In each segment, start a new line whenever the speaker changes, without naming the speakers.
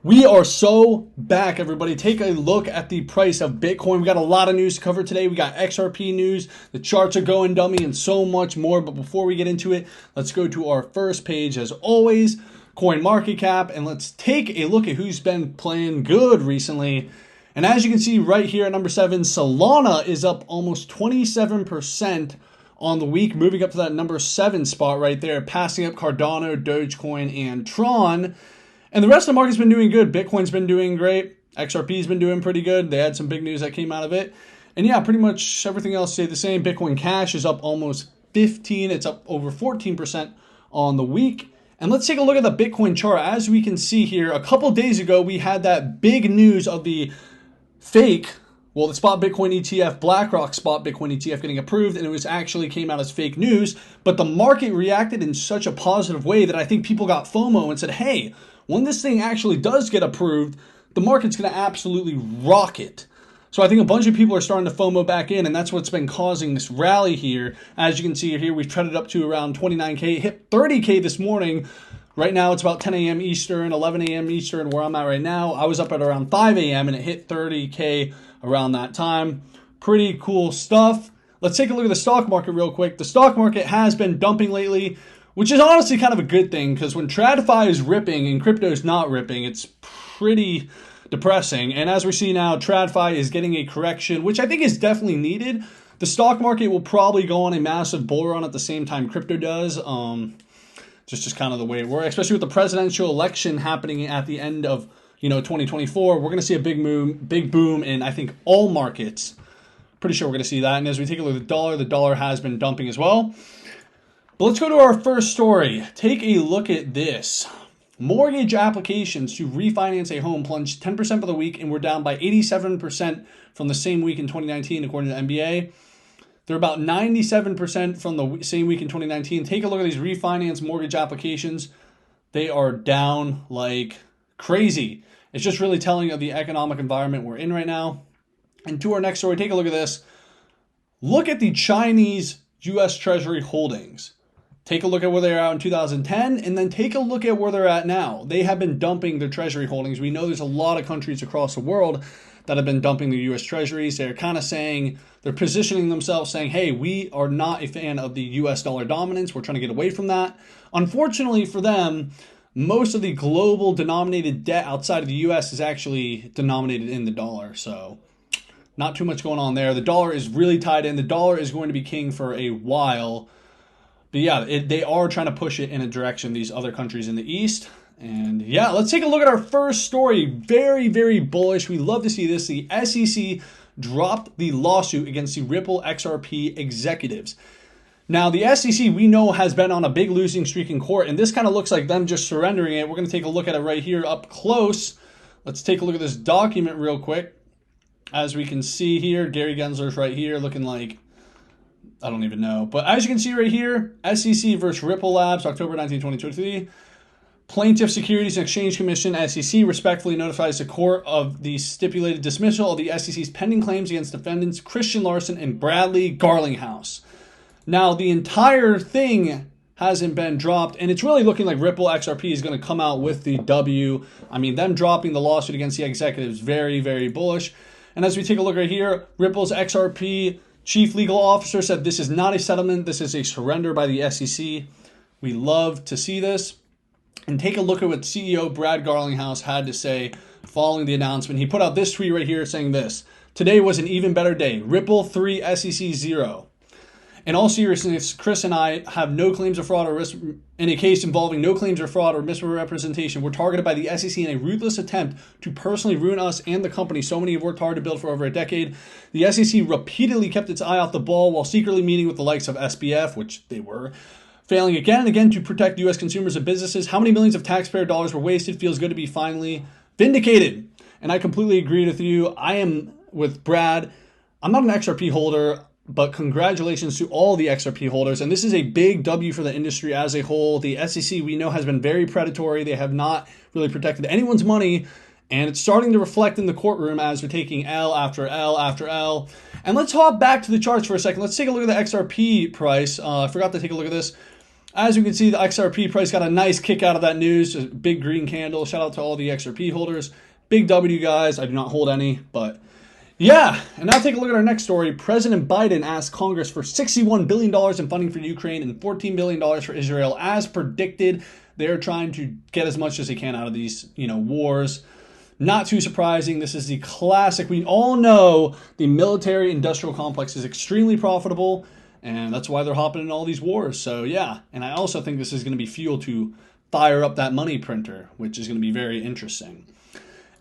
We are so back, everybody. Take a look at the price of Bitcoin. We got a lot of news to cover today. We got XRP news, the charts are going dummy, and so much more. But before we get into it, let's go to our first page, as always, Coin Market Cap, and let's take a look at who's been playing good recently. And as you can see right here at number 7, Solana is up almost 27% on the week, moving up to that number 7 spot right there, passing up Cardano, Dogecoin, and Tron. And the rest of the market's been doing good. Bitcoin's been doing great. XRP's been doing pretty good. They had some big news that came out of it. And yeah, pretty much everything else stayed the same. Bitcoin Cash is up almost 15. It's up over 14% on the week. And let's take a look at the Bitcoin chart. As we can see here, a couple days ago, we had that big news of the the spot Bitcoin ETF, BlackRock spot Bitcoin ETF getting approved, and it was actually came out as fake news. But the market reacted in such a positive way that I think people got FOMO and said, hey, when this thing actually does get approved, the market's going to absolutely rocket. So I think a bunch of people are starting to FOMO back in, and that's what's been causing this rally here. As you can see here, we've traded up to around 29K, hit 30K this morning. Right now, it's about 10 a.m. Eastern, 11 a.m. Eastern, where I'm at right now. I was up at around 5 a.m., and it hit 30K around that time. Pretty cool stuff. Let's take a look at the stock market real quick. The stock market has been dumping lately, which is honestly kind of a good thing, because when TradFi is ripping and crypto is not ripping, it's pretty depressing. And as we see now, TradFi is getting a correction, which I think is definitely needed. The stock market will probably go on a massive bull run at the same time crypto does. Just kind of the way it works, especially with the presidential election happening at the end of 2024. We're going to see a big boom in, I think, all markets. Pretty sure we're going to see that. And as we take a look at the dollar has been dumping as well. But let's go to our first story. Take a look at this. Mortgage applications to refinance a home plunged 10% for the week, and we're down by 87% from the same week in 2019, according to the NBA. They're about 97% from the same week in 2019. Take a look at these refinance mortgage applications. They are down like crazy. It's just really telling of the economic environment we're in right now. And to our next story, take a look at this. Look at the Chinese U.S. Treasury holdings. Take a look at where they are at in 2010, and then take a look at where they're at now. They have been dumping their Treasury holdings. We know there's a lot of countries across the world that have been dumping their U.S. Treasuries. They're kind of saying, they're positioning themselves saying, hey, we are not a fan of the U.S. dollar dominance. We're trying to get away from that. Unfortunately for them, most of the global denominated debt outside of the U.S. is actually denominated in the dollar. So not too much going on there. The dollar is really tied in. The dollar is going to be king for a while. But yeah, they are trying to push it in a direction, these other countries in the East. And yeah, let's take a look at our first story. Very, very bullish. We love to see this. The SEC dropped the lawsuit against the Ripple XRP executives. Now, the SEC, we know, has been on a big losing streak in court, and this kind of looks like them just surrendering it. We're going to take a look at it right here up close. Let's take a look at this document real quick. As we can see here, Gary Gensler's right here looking like, I don't even know. But as you can see right here, SEC versus Ripple Labs, October 19, 2023. Plaintiff Securities and Exchange Commission, SEC, respectfully notifies the court of the stipulated dismissal of the SEC's pending claims against defendants Christian Larson and Bradley Garlinghouse. Now, the entire thing hasn't been dropped, and it's really looking like Ripple XRP is going to come out with the W. I mean, them dropping the lawsuit against the executives, very, very bullish. And as we take a look right here, Ripple's XRP chief legal officer said this is not a settlement. This is a surrender by the SEC. We love to see this. And take a look at what CEO Brad Garlinghouse had to say following the announcement. He put out this tweet right here saying this: "Today was an even better day. Ripple 3, SEC 0. In all seriousness, Chris and I have no claims of fraud or risk in a case involving no claims of fraud or misrepresentation. We're targeted by the SEC in a ruthless attempt to personally ruin us and the company so many have worked hard to build for over a decade. The SEC repeatedly kept its eye off the ball while secretly meeting with the likes of SBF," which they were, "failing again and again to protect U.S. consumers and businesses. How many millions of taxpayer dollars were wasted? Feels good to be finally vindicated." And I completely agree with you. I am with Brad. I'm not an XRP holder, but congratulations to all the XRP holders. And this is a big W for the industry as a whole. The SEC, we know, has been very predatory. They have not really protected anyone's money. And it's starting to reflect in the courtroom as we're taking L after L after L. And let's hop back to the charts for a second. Let's take a look at the XRP price. I forgot to take a look at this. As you can see, the XRP price got a nice kick out of that news. A big green candle. Shout out to all the XRP holders. Big W, guys. I do not hold any, but yeah. And now take a look at our next story. President Biden asked Congress for $61 billion in funding for Ukraine and $14 billion for Israel. As predicted, they're trying to get as much as they can out of these, wars. Not too surprising. This is the classic. We all know the military-industrial complex is extremely profitable, and that's why they're hopping in all these wars. So, yeah. And I also think this is going to be fuel to fire up that money printer, which is going to be very interesting.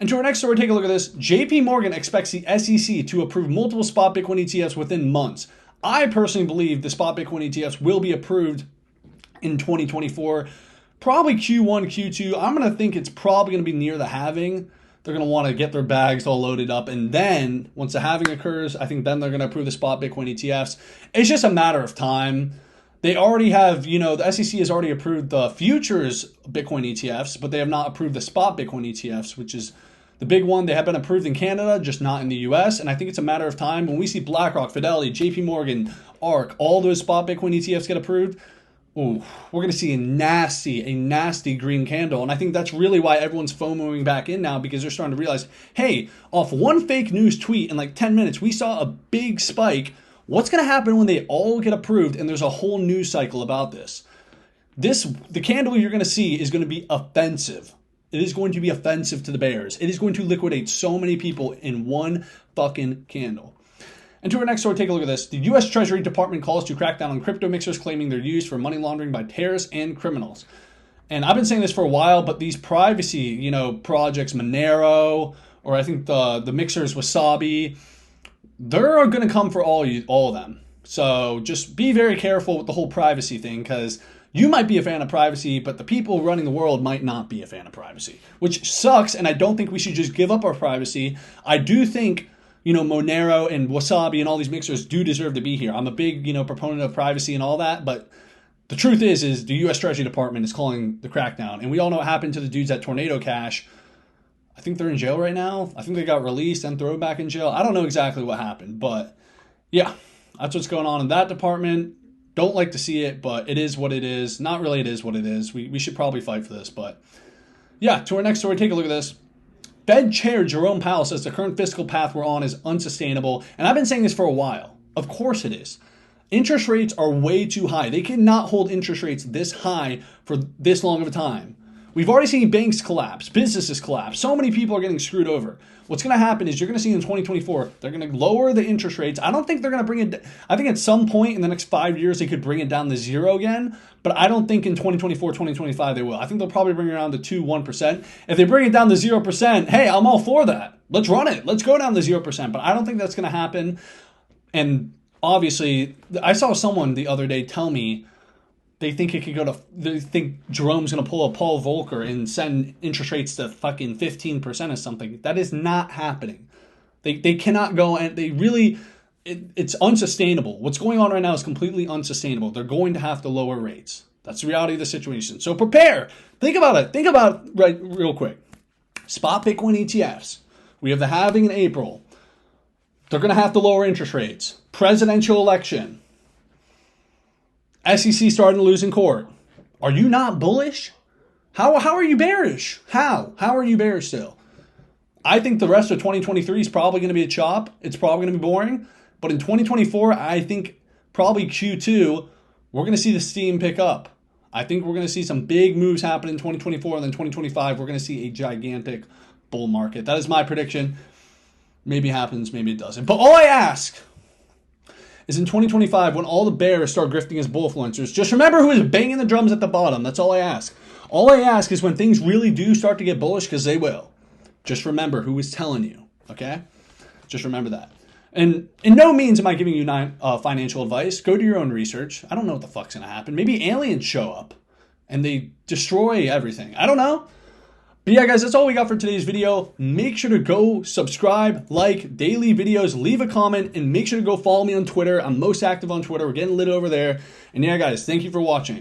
And to our next story, take a look at this. JP Morgan expects the SEC to approve multiple spot Bitcoin ETFs within months. I personally believe the spot Bitcoin ETFs will be approved in 2024. Probably Q1, Q2. I'm going to think it's probably going to be near the halving. They're going to want to get their bags all loaded up. And then once the halving occurs, I think then they're going to approve the spot Bitcoin ETFs. It's just a matter of time. They already have, the SEC has already approved the futures Bitcoin ETFs, but they have not approved the spot Bitcoin ETFs, which is the big one. They have been approved in Canada, just not in the US. And I think it's a matter of time. When we see BlackRock, Fidelity, JP Morgan, ARK, all those spot Bitcoin ETFs get approved, ooh, we're going to see a nasty green candle. And I think that's really why everyone's FOMOing back in now, because they're starting to realize, hey, off one fake news tweet in like 10 minutes, we saw a big spike. What's going to happen when they all get approved and there's a whole news cycle about this? The candle you're going to see is going to be offensive. It is going to be offensive to the bears. It is going to liquidate so many people in one fucking candle. And to our next story, take a look at this. The U.S. Treasury Department calls to crack down on crypto mixers, claiming they're used for money laundering by terrorists and criminals. And I've been saying this for a while, but these privacy, projects, Monero, or I think the mixers, Wasabi, they're going to come for all of them. So just be very careful with the whole privacy thing, because you might be a fan of privacy, but the people running the world might not be a fan of privacy, which sucks. And I don't think we should just give up our privacy. I do think Monero and Wasabi and all these mixers do deserve to be here. I'm a big, proponent of privacy and all that, but the truth is the U.S. Treasury Department is calling the crackdown. And we all know what happened to the dudes at Tornado Cash. I think they're in jail right now. I think they got released and thrown back in jail. I don't know exactly what happened, but yeah, that's what's going on in that department. Don't like to see it, but it is what it is. Not really, it is what it is. We should probably fight for this, but yeah, to our next story, take a look at this. Fed Chair Jerome Powell says the current fiscal path we're on is unsustainable. And I've been saying this for a while. Of course it is. Interest rates are way too high. They cannot hold interest rates this high for this long of a time. We've already seen banks collapse, businesses collapse. So many people are getting screwed over. What's going to happen is you're going to see in 2024, they're going to lower the interest rates. I don't think they're going to bring it. I think at some point in the next 5 years, they could bring it down to zero again. But I don't think in 2024, 2025, they will. I think they'll probably bring it around to 1%. If they bring it down to 0%, hey, I'm all for that. Let's run it. Let's go down to 0%. But I don't think that's going to happen. And obviously, I saw someone the other day tell me they think Jerome's going to pull a Paul Volcker and send interest rates to fucking 15% or something. That is not happening. They cannot go, and they really, it's unsustainable. What's going on right now is completely unsustainable. They're going to have to lower rates. That's the reality of the situation. So prepare. Think about it. Think about right real quick. Spot Bitcoin ETFs. We have the halving in April. They're going to have to lower interest rates. Presidential election. SEC starting to lose in court. Are you not bullish? How are you bearish? How are you bearish still? I think the rest of 2023 is probably going to be a chop. It's probably going to be boring. But in 2024, I think probably Q2, we're going to see the steam pick up. I think we're going to see some big moves happen in 2024, and then 2025, we're going to see a gigantic bull market. That is my prediction. Maybe it happens, maybe it doesn't. But all I ask is in 2025, when all the bears start grifting as bull influencers, just remember who is banging the drums at the bottom. That's all I ask. All I ask is when things really do start to get bullish, because they will, just remember who is telling you, okay? Just remember that. And in no means am I giving you financial advice. Go do your own research. I don't know what the fuck's going to happen. Maybe aliens show up and they destroy everything. I don't know. But yeah, guys, that's all we got for today's video. Make sure to go subscribe, like daily videos, leave a comment, and make sure to go follow me on Twitter. I'm most active on Twitter. We're getting lit over there. And yeah, guys, thank you for watching.